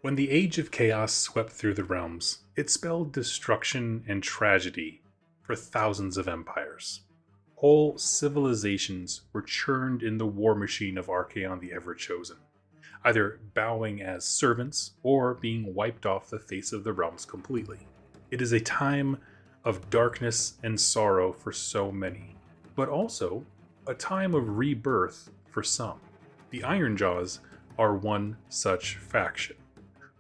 When the Age of Chaos swept through the realms, it spelled destruction and tragedy for thousands of empires. Whole civilizations were churned in the war machine of Archaon the Ever-Chosen, either bowing as servants or being wiped off the face of the realms completely. It is a time of darkness and sorrow for so many, but also a time of rebirth for some. The Ironjaws are one such faction.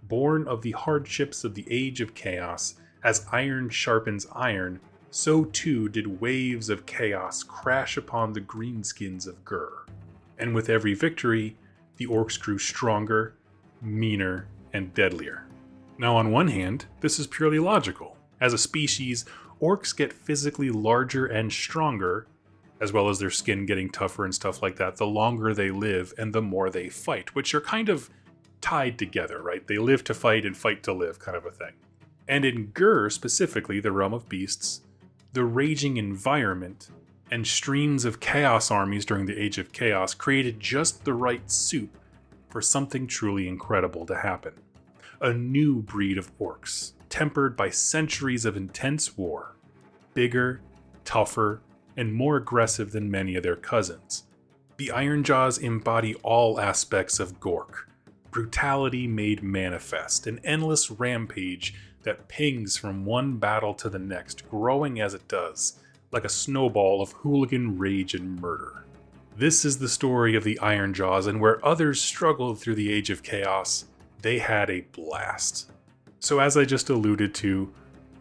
Born of the hardships of the Age of Chaos, as iron sharpens iron, so too did waves of chaos crash upon the greenskins of Ghur. And with every victory, the orcs grew stronger, meaner, and deadlier. Now, on one hand, this is purely logical. As a species, orcs get physically larger and stronger, as well as their skin getting tougher and stuff like that, the longer they live and the more they fight, which are kind of tied together, right? They live to fight and fight to live, kind of a thing. And in Ghur, specifically, the realm of beasts, the raging environment and streams of chaos armies during the Age of Chaos created just the right soup for something truly incredible to happen. A new breed of orcs, tempered by centuries of intense war, bigger, tougher, and more aggressive than many of their cousins. The Ironjaws embody all aspects of Gork, brutality made manifest, an endless rampage that pings from one battle to the next, growing as it does, like a snowball of hooligan rage and murder. This is the story of the Ironjaws, and where others struggled through the Age of Chaos, they had a blast. So as I just alluded to,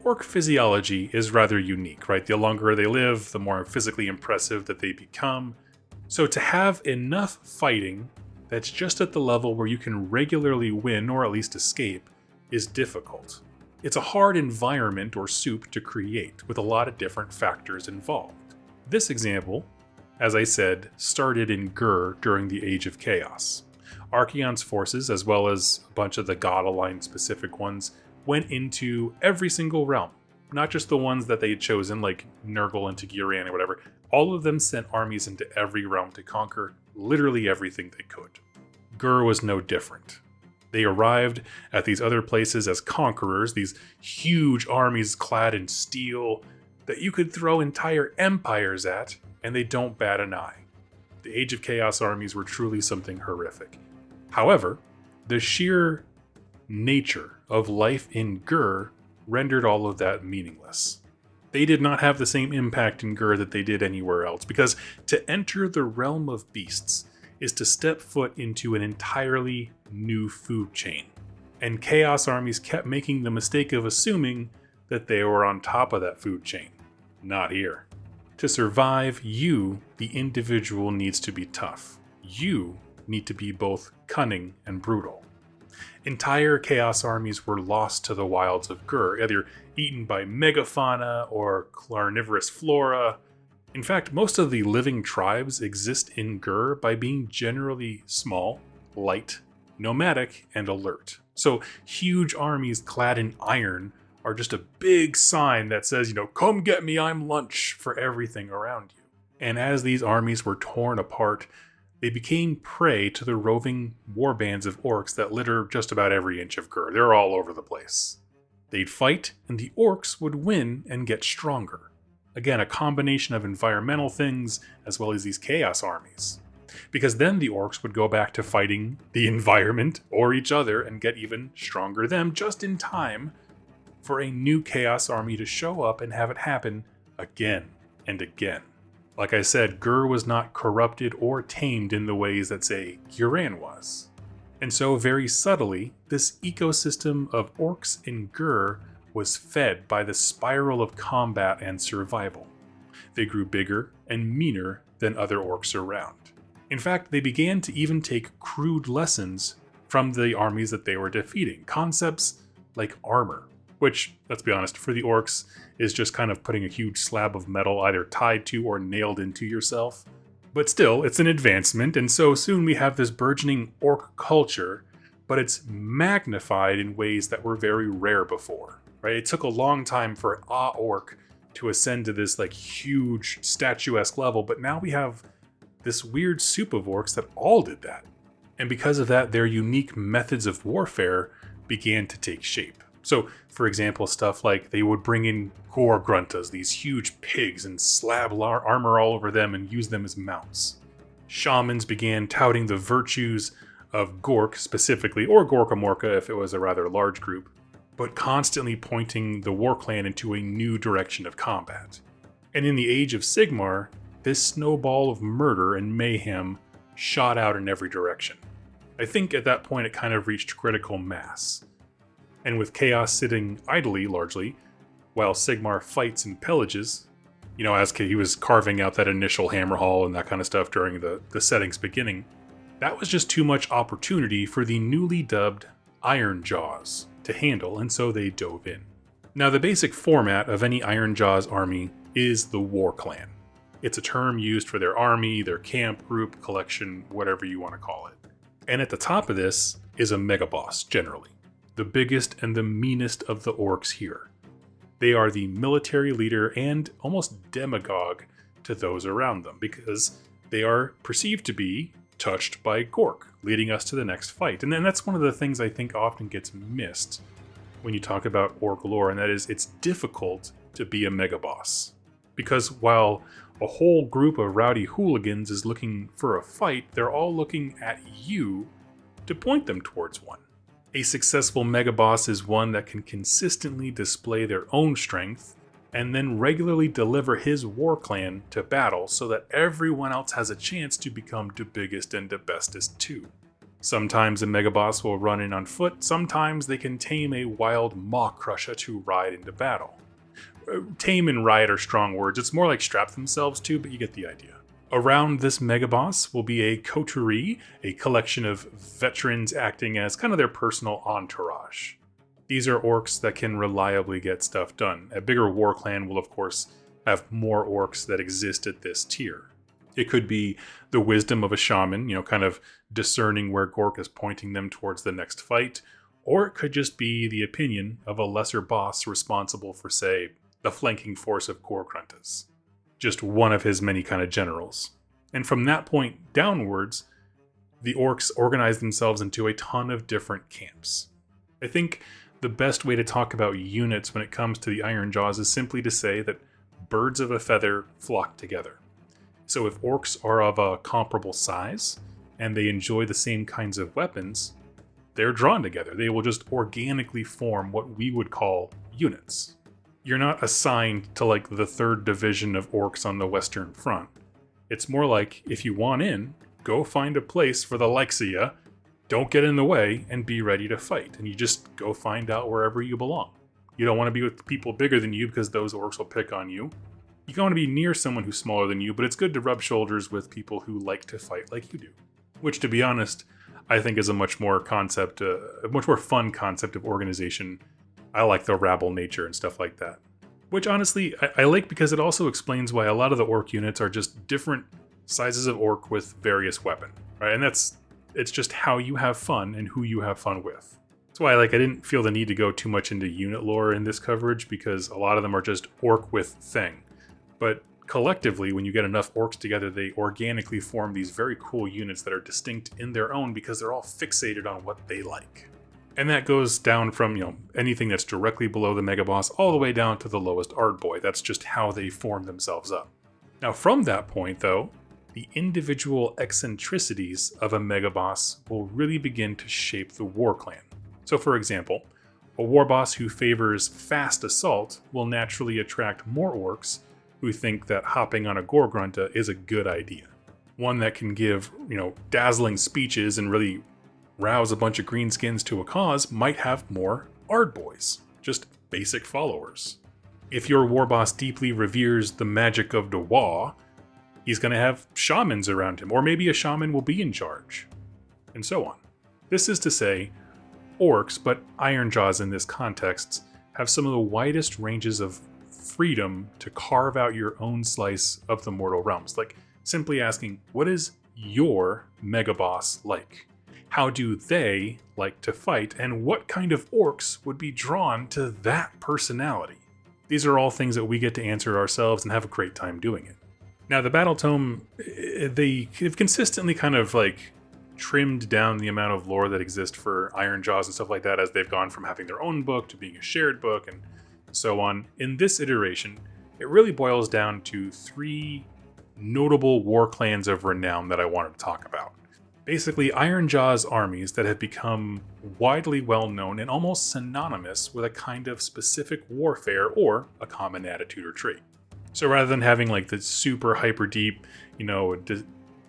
orc physiology is rather unique, right? The longer they live, the more physically impressive that they become. So to have enough fighting that's just at the level where you can regularly win, or at least escape, is difficult. It's a hard environment or soup to create, with a lot of different factors involved. This example, as I said, started in Ghur during the Age of Chaos. Archaon's forces, as well as a bunch of the God-aligned specific ones, went into every single realm. Not just the ones that they had chosen, like Nurgle and Tegeran or whatever. All of them sent armies into every realm to conquer literally everything they could. Ghur was no different. They arrived at these other places as conquerors, these huge armies clad in steel that you could throw entire empires at, and they don't bat an eye. The Age of Chaos armies were truly something horrific. However, the sheer nature of life in Ghur rendered all of that meaningless. They did not have the same impact in Ghur that they did anywhere else, because to enter the realm of beasts is to step foot into an entirely new food chain. And Chaos armies kept making the mistake of assuming that they were on top of that food chain. Not here. To survive, you, the individual, needs to be tough. You need to be both cunning and brutal. Entire Chaos armies were lost to the wilds of Ghur, either eaten by megafauna or carnivorous flora. In fact, most of the living tribes exist in Ghur by being generally small, light, nomadic, and alert. So huge armies clad in iron are just a big sign that says, come get me, I'm lunch for everything around you. And as these armies were torn apart, they became prey to the roving warbands of orcs that litter just about every inch of Ghur. They're all over the place. They'd fight, and the orcs would win and get stronger. Again, a combination of environmental things as well as these chaos armies. Because then the orcs would go back to fighting the environment or each other and get even stronger them just in time for a new chaos army to show up and have it happen again and again. Like I said, Ghur was not corrupted or tamed in the ways that, say, Ghuran was. And so, very subtly, this ecosystem of orcs in Ghur was fed by the spiral of combat and survival. They grew bigger and meaner than other orcs around. In fact, they began to even take crude lessons from the armies that they were defeating. Concepts like armor, which, let's be honest, for the orcs is just kind of putting a huge slab of metal either tied to or nailed into yourself. But still, it's an advancement, and so soon we have this burgeoning orc culture, but it's magnified in ways that were very rare before. Right? It took a long time for an orc to ascend to this huge statuesque level, but now we have this weird soup of orcs that all did that. And because of that, their unique methods of warfare began to take shape. So, for example, stuff like they would bring in Ghur, these huge pigs, and slab armor all over them and use them as mounts. Shamans began touting the virtues of Gork specifically, or Gorkamorka if it was a rather large group, but constantly pointing the war clan into a new direction of combat. And in the age of Sigmar, this snowball of murder and mayhem shot out in every direction. I think at that point it kind of reached critical mass. And with Chaos sitting idly, largely, while Sigmar fights and pillages, as he was carving out that initial hammer hall and that kind of stuff during the setting's beginning, that was just too much opportunity for the newly dubbed Ironjaws to handle, and so they dove in. Now, the basic format of any Ironjaws army is the war clan. It's a term used for their army, their camp, group, collection, whatever you want to call it. And at the top of this is a megaboss, generally. The biggest and the meanest of the orcs here. They are the military leader and almost demagogue to those around them, because they are perceived to be touched by Gork, leading us to the next fight. And then that's one of the things I think often gets missed when you talk about orc lore, and that is it's difficult to be a megaboss. Because while a whole group of rowdy hooligans is looking for a fight, they're all looking at you to point them towards one. A successful megaboss is one that can consistently display their own strength and then regularly deliver his war clan to battle so that everyone else has a chance to become the biggest and the bestest too. Sometimes a megaboss will run in on foot, sometimes they can tame a wild maw crusher to ride into battle. Tame and ride are strong words, it's more like strap themselves to, but you get the idea. Around this megaboss will be a coterie, a collection of veterans acting as kind of their personal entourage. These are orcs that can reliably get stuff done. A bigger war clan will, of course, have more orcs that exist at this tier. It could be the wisdom of a shaman, kind of discerning where Gork is pointing them towards the next fight, or it could just be the opinion of a lesser boss responsible for, say, the flanking force of Ghur, just one of his many kind of generals. And from that point downwards, the orcs organize themselves into a ton of different camps. I think the best way to talk about units when it comes to the Ironjaws is simply to say that birds of a feather flock together. So if orcs are of a comparable size, and they enjoy the same kinds of weapons, they're drawn together. They will just organically form what we would call units. You're not assigned to like the 3rd division of orcs on the Western Front. It's more like, if you want in, go find a place for the likes of ya, don't get in the way, and be ready to fight. And you just go find out wherever you belong. You don't want to be with people bigger than you because those orcs will pick on you. You don't want to be near someone who's smaller than you, but it's good to rub shoulders with people who like to fight like you do. Which, to be honest, I think is a much more fun concept of organization. I like the rabble nature and stuff like that. Which honestly, I like because it also explains why a lot of the orc units are just different sizes of orc with various weapon, right? And it's just how you have fun and who you have fun with. That's why I didn't feel the need to go too much into unit lore in this coverage, because a lot of them are just orc with thing. But collectively, when you get enough orcs together, they organically form these very cool units that are distinct in their own because they're all fixated on what they like. And that goes down from, anything that's directly below the megaboss all the way down to the lowest Ardboy. That's just how they form themselves up. Now from that point though, the individual eccentricities of a megaboss will really begin to shape the war clan. So for example, a war boss who favors fast assault will naturally attract more orcs who think that hopping on a Ghur is a good idea. One that can give, dazzling speeches and really rouse a bunch of greenskins to a cause might have more Ardboys, just basic followers. If your war boss deeply reveres the magic of Dwa, he's going to have shamans around him, or maybe a shaman will be in charge, and so on. This is to say, orcs, but Ironjaws in this context, have some of the widest ranges of freedom to carve out your own slice of the mortal realms. Like simply asking, what is your megaboss like? How do they like to fight? And what kind of orcs would be drawn to that personality? These are all things that we get to answer ourselves and have a great time doing it. Now, the Battle Tome, they've consistently kind of trimmed down the amount of lore that exists for Ironjawz and stuff like that as they've gone from having their own book to being a shared book and so on. In this iteration, it really boils down to 3 notable war clans of renown that I wanted to talk about. Basically, Ironjawz armies that have become widely well known and almost synonymous with a kind of specific warfare or a common attitude or trait. So rather than having like the super hyper deep,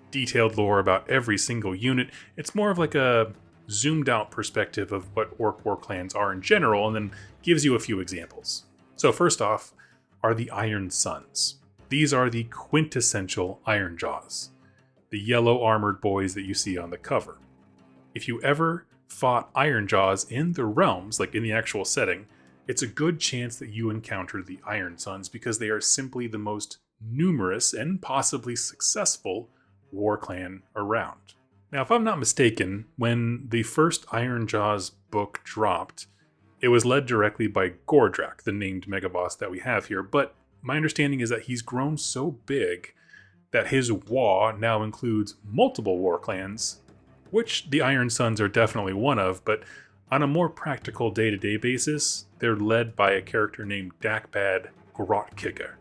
detailed lore about every single unit, it's more of like a zoomed out perspective of what Orruk Warclans are in general, and then gives you a few examples. So first off are the Iron Sons. These are the quintessential Ironjaws, the yellow armored boys that you see on the cover. If you ever fought Ironjaws in the realms, like in the actual setting, it's a good chance that you encounter the Iron Sons because they are simply the most numerous and possibly successful war clan around. Now, if I'm not mistaken, when the first Ironjawz book dropped, it was led directly by Gordrak, the named megaboss that we have here, but my understanding is that he's grown so big that his WA now includes multiple war clans, which the Iron Sons are definitely one of, but on a more practical day-to-day basis, they're led by a character named Dakbad Grotkicker,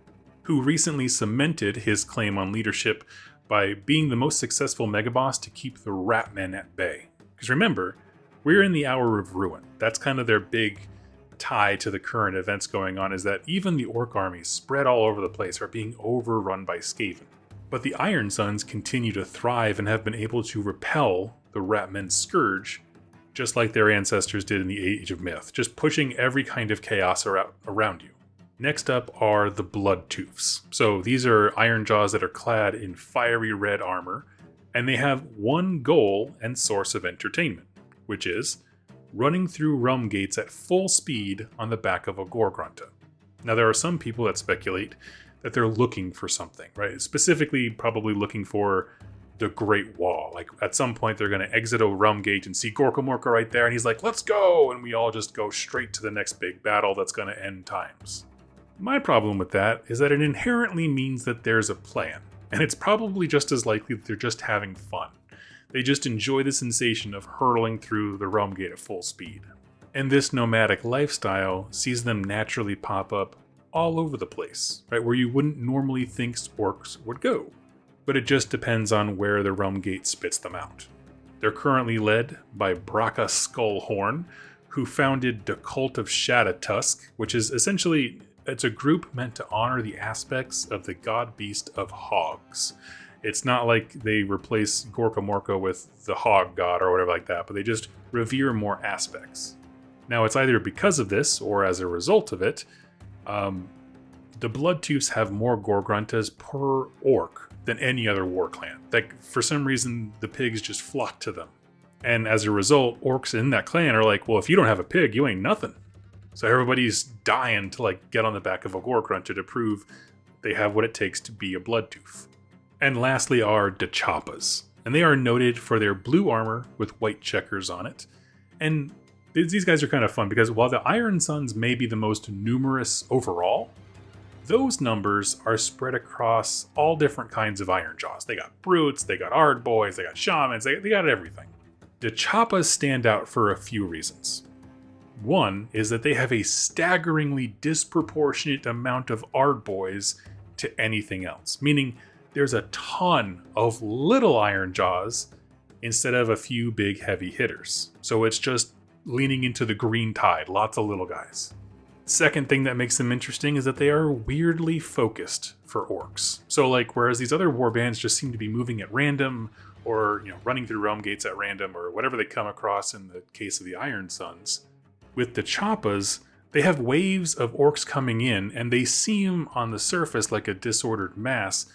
who recently cemented his claim on leadership by being the most successful megaboss to keep the Ratmen at bay. Because remember, we're in the Hour of Ruin. That's kind of their big tie to the current events going on, is that even the Orc armies spread all over the place are being overrun by Skaven. But the Iron Sons continue to thrive and have been able to repel the Ratmen's scourge, just like their ancestors did in the Age of Myth, just pushing every kind of chaos around you. Next up are the Bloodtooths. So these are Ironjaws that are clad in fiery red armor, and they have one goal and source of entertainment, which is running through realm gates at full speed on the back of a Gorgrunta. Now there are some people that speculate that they're looking for something, right? Specifically probably looking for the Great Wall. Like at some point they're going to exit a realm gate and see Gorkamorka right there, and he's like, let's go! And we all just go straight to the next big battle that's going to end times. My problem with that is that it inherently means that there's a plan, and it's probably just as likely that they're just having fun. They just enjoy the sensation of hurtling through the realm gate at full speed. And this nomadic lifestyle sees them naturally pop up all over the place, right, where you wouldn't normally think orcs would go. But it just depends on where the realm gate spits them out. They're currently led by Braka Skullhorn, who founded the Cult of Shadatusk, which is essentially, it's a group meant to honor the aspects of the god beast of hogs. It's not like they replace Gorkamorka with the hog god or whatever like that, but they just revere more aspects. Now, it's either because of this or as a result of it, the Bloodtooths have more Gorgruntas per orc than any other war clan. Like, for some reason, the pigs just flock to them. And as a result, orcs in that clan are like, well, if you don't have a pig, you ain't nothing. So everybody's dying to like get on the back of a Gorgrunta to prove they have what it takes to be a Bloodtooth. And lastly are Dachappas, and they are noted for their blue armor with white checkers on it. And these guys are kind of fun because while the Iron Sons may be the most numerous overall, those numbers are spread across all different kinds of Ironjaws. They got brutes, they got ard boys, they got shamans, they got everything. Dachappas stand out for a few reasons. One is that they have a staggeringly disproportionate amount of ard boys to anything else, meaning there's a ton of little Ironjaws instead of a few big heavy hitters. So it's just leaning into the green tide, lots of little guys. Second thing that makes them interesting is that they are weirdly focused for orcs. So like, whereas these other warbands just seem to be moving at random or, running through realm gates at random or whatever they come across in the case of the Iron Sons, with the Chappas, they have waves of orcs coming in and they seem on the surface like a disordered mass,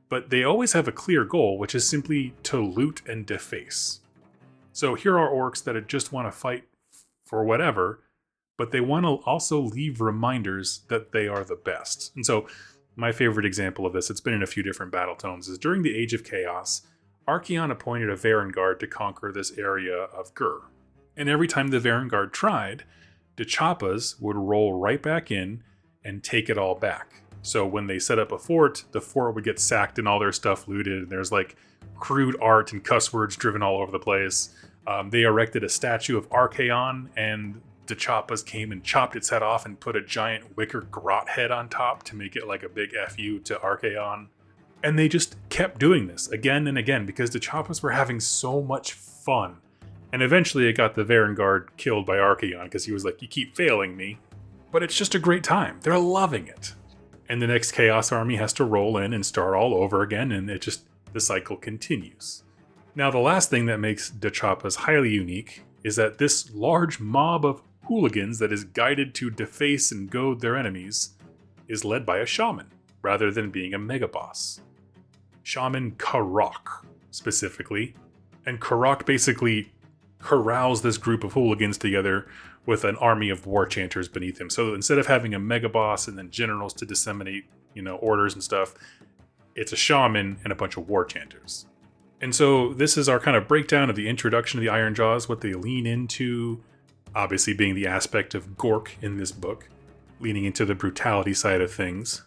but they always have a clear goal, which is simply to loot and deface. So here are orcs that just want to fight for whatever, but they want to also leave reminders that they are the best. And so my favorite example of this, it's been in a few different battle tomes, is during the Age of Chaos, Archaon appointed a Varangard to conquer this area of Ghur. And every time the Varangard tried, the Chappas would roll right back in and take it all back. So when they set up a fort, the fort would get sacked and all their stuff looted. And there's like crude art and cuss words driven all over the place. They erected a statue of Archaon, and the Choppas came and chopped its head off and put a giant wicker grot head on top to make it like a big FU to Archaon. And they just kept doing this again and again because the Choppas were having so much fun. And eventually it got the Varangard killed by Archaon because he was like, you keep failing me. But it's just a great time. They're loving it. And the next Chaos Army has to roll in and start all over again, and the cycle continues. Now, the last thing that makes the Choppas highly unique is that this large mob of hooligans that is guided to deface and goad their enemies is led by a shaman, rather than being a mega boss. Shaman Karok, specifically. And Karok basically corrals this group of hooligans together with an army of war chanters beneath him. So instead of having a mega boss and then generals to disseminate, orders and stuff, it's a shaman and a bunch of war chanters. And so this is our kind of breakdown of the introduction to the Ironjaws, what they lean into, obviously being the aspect of Gork in this book, leaning into the brutality side of things.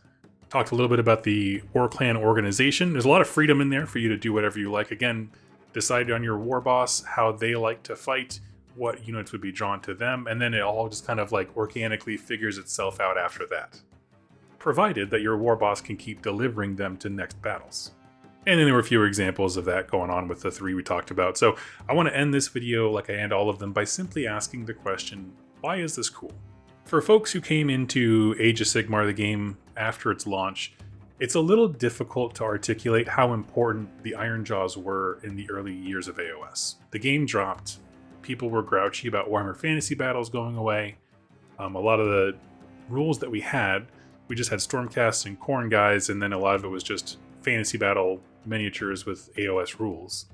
Talked a little bit about the Warclan organization. There's a lot of freedom in there for you to do whatever you like. Again, decide on your war boss, how they like to fight, what units would be drawn to them, and then it all just kind of like organically figures itself out after that. Provided that your war boss can keep delivering them to next battles. And then there were a few examples of that going on with the three we talked about. So I want to end this video, like I end all of them, by simply asking the question, why is this cool? For folks who came into Age of Sigmar, the game, after its launch, it's a little difficult to articulate how important the Ironjaws were in the early years of AOS. The game dropped, people were grouchy about Warhammer Fantasy battles going away. A lot of the rules that we just had Stormcasts and Khorne guys, and then a lot of it was just fantasy battle miniatures with AOS rules.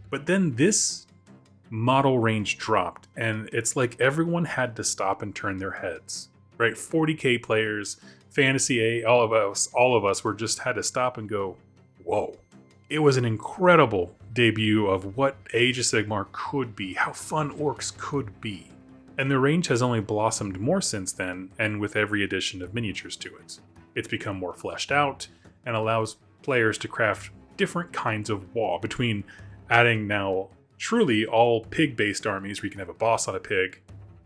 But then this model range dropped, and it's like everyone had to stop and turn their heads, right? 40k players, Fantasy A, all of us were just had to stop and go, whoa. It was an incredible debut of what Age of Sigmar could be, how fun orcs could be. And the range has only blossomed more since then, and with every addition of miniatures to it. It's become more fleshed out, and allows players to craft different kinds of wall, between adding now truly all pig-based armies where you can have a boss on a pig,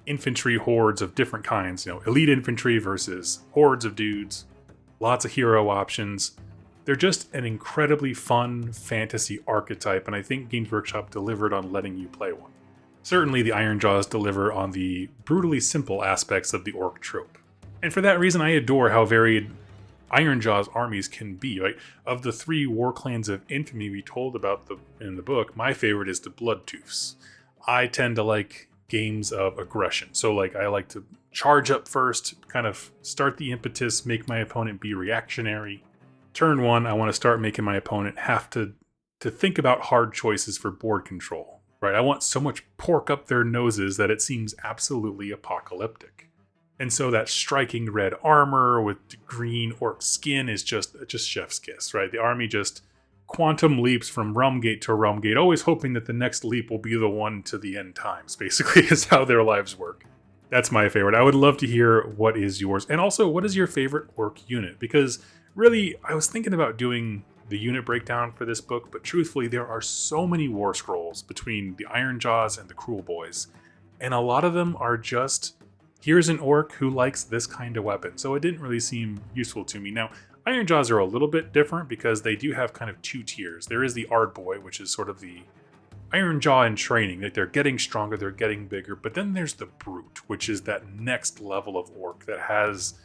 infantry hordes of different kinds, elite infantry versus hordes of dudes, lots of hero options. They're just an incredibly fun fantasy archetype, and I think Games Workshop delivered on letting you play one. Certainly the Ironjaws deliver on the brutally simple aspects of the orc trope. And for that reason, I adore how varied Ironjaw's armies can be. Right? Of the three war clans of infamy we told about in the book, my favorite is the Bloodtooths. I tend to like games of aggression. So I like to charge up first, kind of start the impetus, make my opponent be reactionary. Turn one, I want to start making my opponent have to think about hard choices for board control. Right? I want so much pork up their noses that it seems absolutely apocalyptic. And so that striking red armor with green orc skin is just chef's kiss, right? The army just quantum leaps from realm gate to realm gate, always hoping that the next leap will be the one to the end times, basically, is how their lives work. That's my favorite. I would love to hear what is yours. And also, what is your favorite orc unit? Because really, I was thinking about doing the unit breakdown for this book, but truthfully, there are so many war scrolls between the Ironjaws and the Cruel Boys. And a lot of them are just, here's an orc who likes this kind of weapon. So it didn't really seem useful to me. Now, Ironjaws are a little bit different because they do have kind of two tiers. There is the Ardboy, which is sort of the Ironjaw in training. Like they're getting stronger, they're getting bigger. But then there's the Brute, which is that next level of orc that has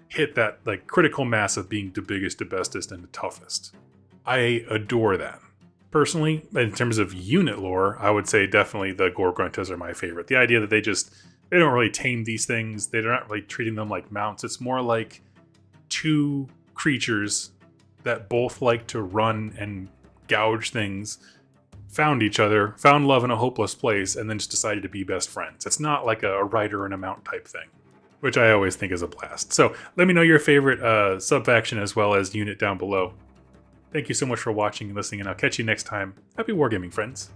hit that critical mass of being the biggest, the bestest, and the toughest. I adore that. Personally, in terms of unit lore, I would say definitely the Gorgruntas are my favorite. The idea that they don't really tame these things. They're not really treating them like mounts. It's more like two creatures that both like to run and gouge things, found each other, found love in a hopeless place, and then just decided to be best friends. It's not like a rider and a mount type thing, which I always think is a blast. So let me know your favorite sub-faction as well as unit down below. Thank you so much for watching and listening, and I'll catch you next time. Happy wargaming, friends.